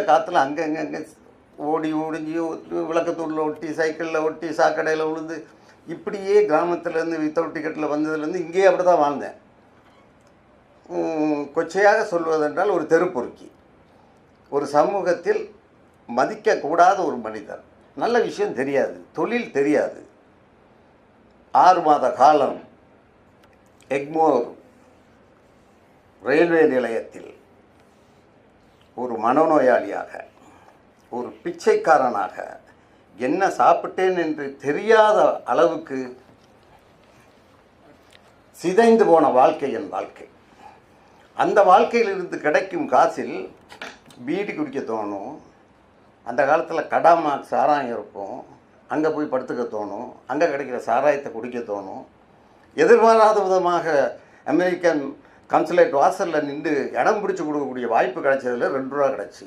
காற்றுல அங்கங்கே ஓடி ஓடிஞ்சி விளக்கத்தூரில் ஒட்டி சைக்கிளில் ஒட்டி சாக்கடையில் விழுந்து இப்படியே கிராமத்துலேருந்து வித்தவுட் டிக்கெட்டில் வந்ததுலேருந்து இங்கேயே அப்படி தான் வாழ்ந்தேன். கொச்சையாக சொல்வதென்றால் ஒரு தெருப்பொறுக்கி, ஒரு சமூகத்தில் மதிக்கக்கூடாத ஒரு மனிதர். நல்ல விஷயம் தெரியாது, தொழில் தெரியாது. 6 மாத காலம் எக்மோர் ரயில்வே நிலையத்தில் ஒரு மனநோயாளியாக, ஒரு பிச்சைக்காரனாக, என்ன சாப்பிட்டேன் என்று தெரியாத அளவுக்கு சிதைந்து போன வாழ்க்கை என் வாழ்க்கை. அந்த வாழ்க்கையிலிருந்து கிடைக்கும் காசில் பீடி குடிக்க தோணும். அந்த காலத்தில் கடாமாக் சாராயம் இருக்கும், அங்கே போய் படுத்துக்க தோணும். அங்கே கிடைக்கிற சாராயத்தை குடிக்க தோணும். எதிர்பாராத விதமாக அமெரிக்கன் கன்சுலேட் வாசலில் நின்று இடம் பிடிச்சி கொடுக்கக்கூடிய வாய்ப்பு கிடைச்சதில் 2 ரூபா கிடச்சி.